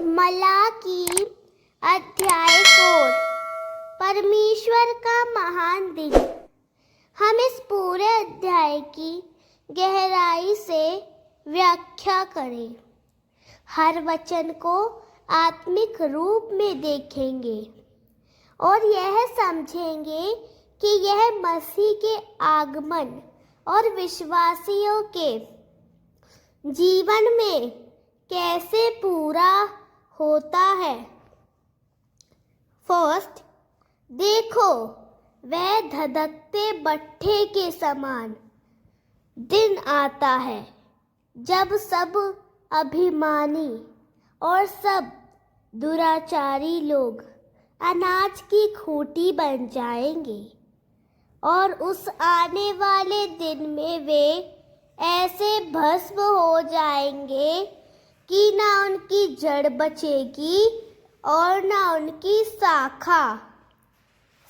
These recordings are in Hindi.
मलाकी अध्याय 4 परमेश्वर का महान दिन। हम इस पूरे अध्याय की गहराई से व्याख्या करें। हर वचन को आत्मिक रूप में देखेंगे और यह समझेंगे कि यह मसीह के आगमन और विश्वासियों के जीवन में कैसे पूरा होता है। फर्स्ट, देखो, वह धधकते भट्ठे के समान दिन आता है जब सब अभिमानी और सब दुराचारी लोग अनाज की खूंटी बन जाएंगे, और उस आने वाले दिन में वे ऐसे भस्म हो जाएंगे कि ना उनकी जड़ बचेगी और ना उनकी शाखा।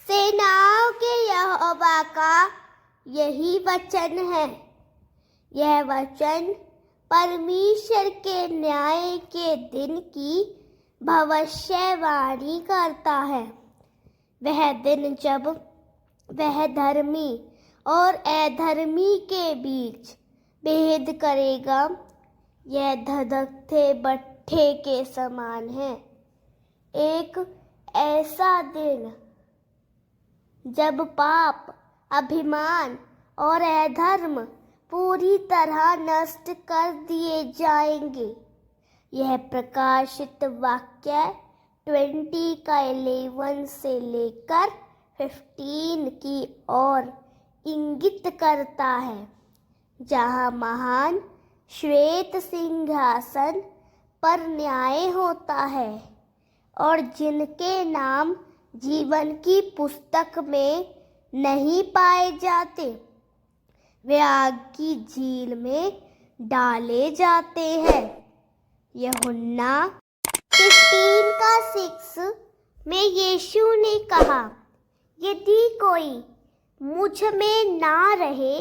सेनाओं के यहोवा का यही वचन है। यह वचन परमेश्वर के न्याय के दिन की भविष्यवाणी करता है। वह दिन जब वह धर्मी और अधर्मी के बीच भेद करेगा, यह धधकते भट्ठे के समान है। एक ऐसा दिन जब पाप, अभिमान और अधर्म पूरी तरह नष्ट कर दिए जाएंगे। यह प्रकाशित वाक्य 20 का 11 से लेकर 15 की ओर इंगित करता है, जहाँ महान श्वेत सिंहासन पर न्याय होता है और जिनके नाम जीवन की पुस्तक में नहीं पाए जाते, वे आग की झील में डाले जाते हैं। यूहन्ना 15 का 6 में यीशु ने कहा, यदि कोई मुझ में ना रहे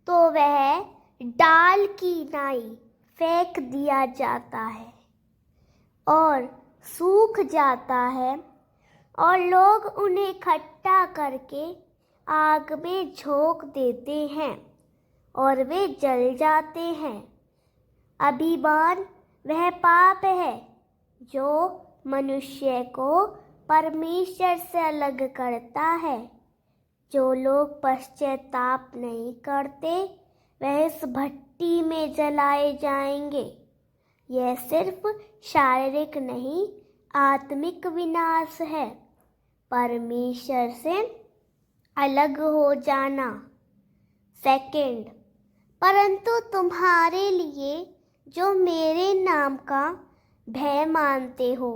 तो वह डाल की नाई फेंक दिया जाता है और सूख जाता है, और लोग उन्हें इकट्ठा करके आग में झोंक देते हैं और वे जल जाते हैं। अभिमान वह पाप है जो मनुष्य को परमेश्वर से अलग करता है। जो लोग पश्चाताप नहीं करते, वह इस भट्टी में जलाए जाएंगे। यह सिर्फ शारीरिक नहीं, आत्मिक विनाश है, परमेश्वर से अलग हो जाना। सेकंड, परंतु तुम्हारे लिए जो मेरे नाम का भय मानते हो,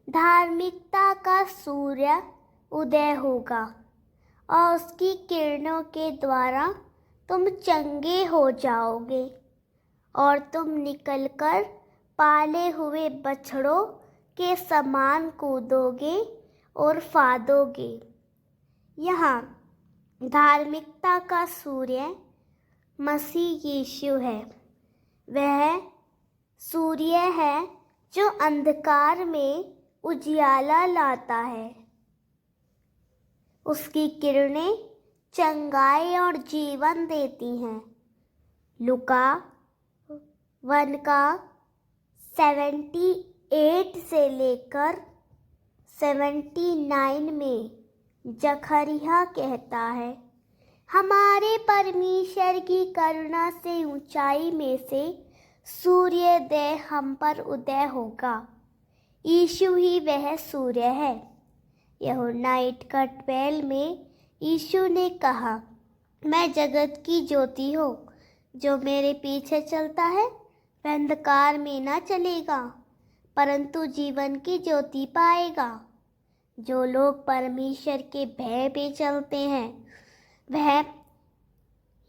धार्मिकता का सूर्य उदय होगा और उसकी किरणों के द्वारा तुम चंगे हो जाओगे, और तुम निकलकर पाले हुए बछड़ों के समान कूदोगे और फादोगे। यहाँ धार्मिकता का सूर्य मसीह यीशु है। वह सूर्य है जो अंधकार में उजियाला लाता है। उसकी किरणें चंगाई और जीवन देती हैं। लूका 1 का 78 से लेकर 79 में जकरिया कहता है, हमारे परमेश्वर की करुणा से ऊंचाई में से सूर्योदय हम पर उदय होगा। यीशु ही वह सूर्य है। यूहन्ना 8 का 12 में यीशु ने कहा, मैं जगत की ज्योति हूँ। जो मेरे पीछे चलता है वह अंधकार में न चलेगा, परंतु जीवन की ज्योति पाएगा। जो लोग परमेश्वर के भय में चलते हैं, वह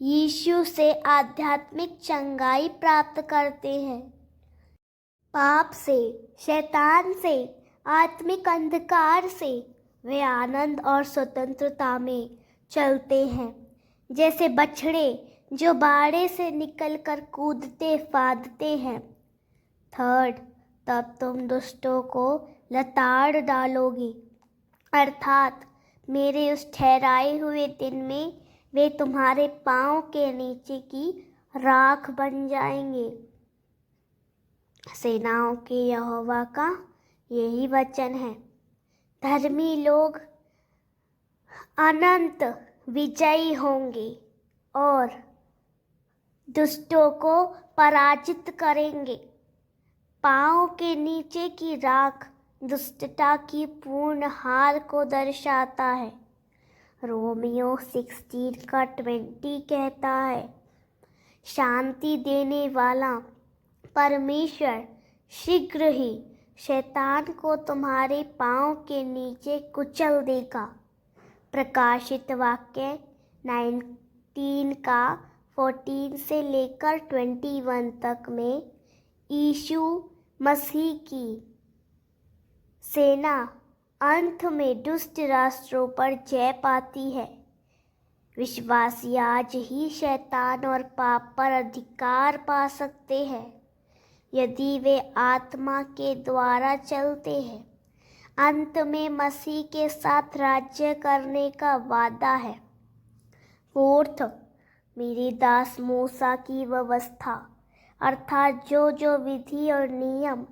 यीशु से आध्यात्मिक चंगाई प्राप्त करते हैं। पाप से, शैतान से, आत्मिक अंधकार से वे आनंद और स्वतंत्रता में चलते हैं, जैसे बछड़े जो बाड़े से निकलकर कूदते फादते हैं। थर्ड, तब तुम दुष्टों को लताड़ डालोगे, अर्थात मेरे उस ठहराए हुए दिन में वे तुम्हारे पाँव के नीचे की राख बन जाएंगे। सेनाओं के यहोवा का यही वचन है। धर्मी लोग अनंत विजयी होंगे और दुष्टों को पराजित करेंगे। पाँव के नीचे की राख दुष्टता की पूर्ण हार को दर्शाता है। रोमियो 16:20 कहता है, शांति देने वाला परमेश्वर शीघ्र ही शैतान को तुम्हारे पाँव के नीचे कुचल देगा। प्रकाशित वाक्य 19:14 से लेकर 21 तक में यीशु मसीह की सेना अंत में दुष्ट राष्ट्रों पर जय पाती है। विश्वासी आज ही शैतान और पाप पर अधिकार पा सकते हैं यदि वे आत्मा के द्वारा चलते हैं। अंत में मसीह के साथ राज्य करने का वादा है। फोर्थ, मेरे दास मूसा की व्यवस्था, अर्थात जो विधि और नियम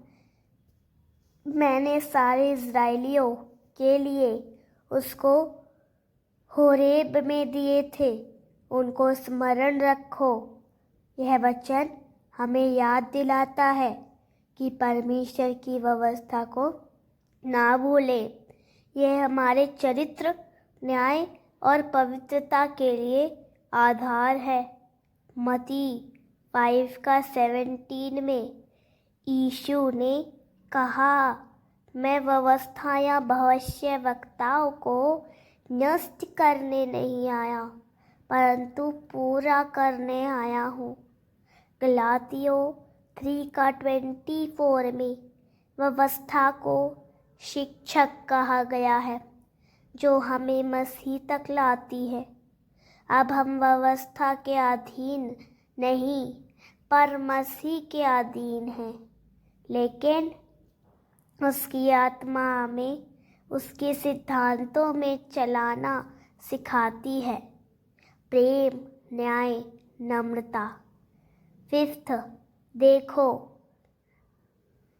मैंने सारे इज़राइलियों के लिए उसको होरेब में दिए थे, उनको स्मरण रखो। यह वचन हमें याद दिलाता है कि परमेश्वर की व्यवस्था को ना भूलें। यह हमारे चरित्र, न्याय और पवित्रता के लिए आधार है। मत्ती 5:17 में यीशु ने कहा, मैं व्यवस्था या भविष्यवक्ताओं को नष्ट करने नहीं आया परंतु पूरा करने आया हूँ। गलातियों 3:24 में व्यवस्था को शिक्षक कहा गया है जो हमें मसीह तक लाती है। अब हम व्यवस्था के अधीन नहीं पर मसीह के अधीन हैं, लेकिन उसकी आत्मा हमें उसके सिद्धांतों में चलाना सिखाती है। प्रेम, न्याय, नम्रता। फिफ्थ, देखो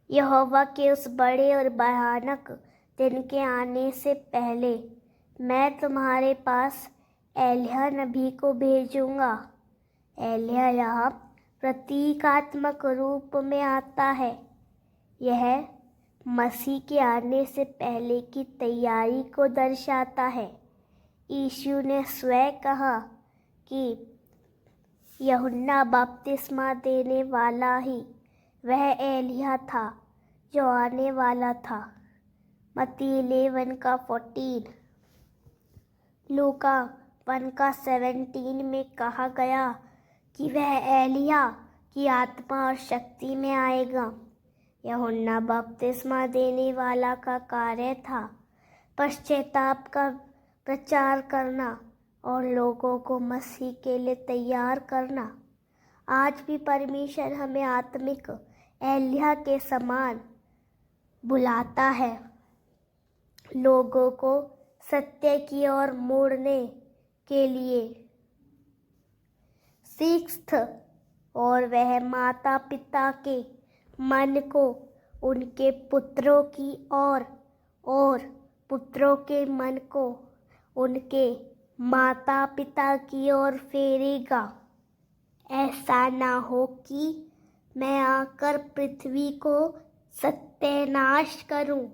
यहोवा के उस बड़े और भयानक दिन के आने से पहले मैं तुम्हारे पास एलिय्याह नबी को भेजूंगा। एलिय्याह यहाँ प्रतीकात्मक रूप में आता है। यह मसीह के आने से पहले की तैयारी को दर्शाता है। यीशु ने स्वयं कहा कि यूहन्ना बपतिस्मा देने वाला ही वह एलिय्याह था जो आने वाला था। मत्ती 11:14, लूका 1:17 में कहा गया कि वह एलिय्याह की आत्मा और शक्ति में आएगा। यूहन्ना बपतिस्मा देने वाला का कार्य था पश्चाताप का प्रचार करना और लोगों को मसीह के लिए तैयार करना। आज भी परमेश्वर हमें आत्मिक एलिय्याह के समान बुलाता है, लोगों को सत्य की ओर मोड़ने के लिए। सिक्स्थ, और वह माता पिता के मन को उनके पुत्रों की ओर और पुत्रों के मन को उनके माता पिता की ओर फेरेगा। ऐसा ना हो कि मैं आकर पृथ्वी को सत्यानाश करूं।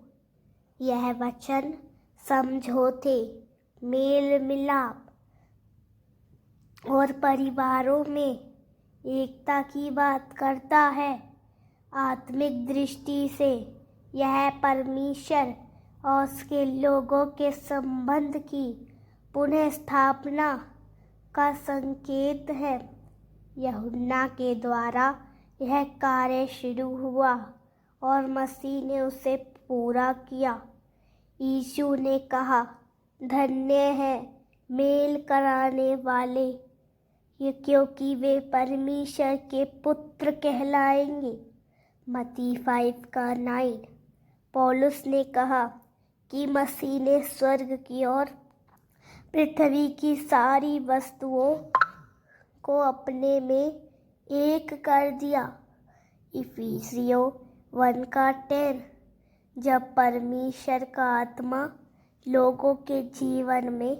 यह वचन समझौते, मेल मिलाप और परिवारों में एकता की बात करता है। आत्मिक दृष्टि से यह परमेश्वर और उसके लोगों के संबंध की पुनः स्थापना का संकेत है। यूहन्ना के द्वारा यह कार्य शुरू हुआ और मसीह ने उसे पूरा किया। यीशु ने कहा, धन्य है मेल कराने वाले ये, क्योंकि वे परमेश्वर के पुत्र कहलाएंगे। मत्ती 5:9 पौलुस ने कहा कि मसीह ने स्वर्ग की और पृथ्वी की सारी वस्तुओं को अपने में एक कर दिया। इफिसियों 1:10 जब परमेश्वर का आत्मा लोगों के जीवन में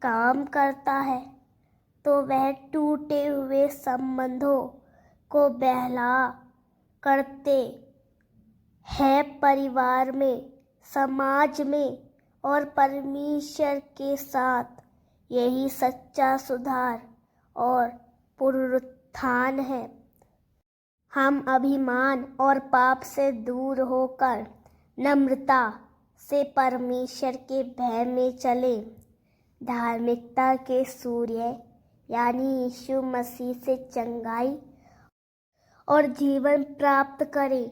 काम करता है तो वह टूटे हुए संबंधों को बहाल करते हैं। परिवार में, समाज में और परमेश्वर के साथ यही सच्चा सुधार और पुनरुत्थान है। हम अभिमान और पाप से दूर होकर नम्रता से परमेश्वर के भय में चले, धार्मिकता के सूर्य यानी यीशु मसीह से चंगाई और जीवन प्राप्त करें।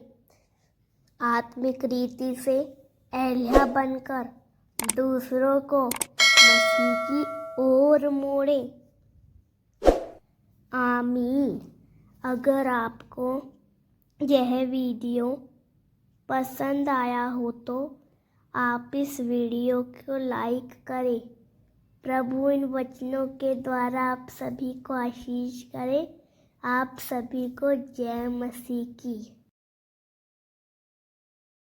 आत्मिक रीति से एलिया बनकर दूसरों को मसीह की ओर मोड़े। आमीन। अगर आपको यह वीडियो पसंद आया हो तो आप इस वीडियो को लाइक करें। प्रभु इन वचनों के द्वारा आप सभी को आशीष करे। आप सभी को जय मसीह की।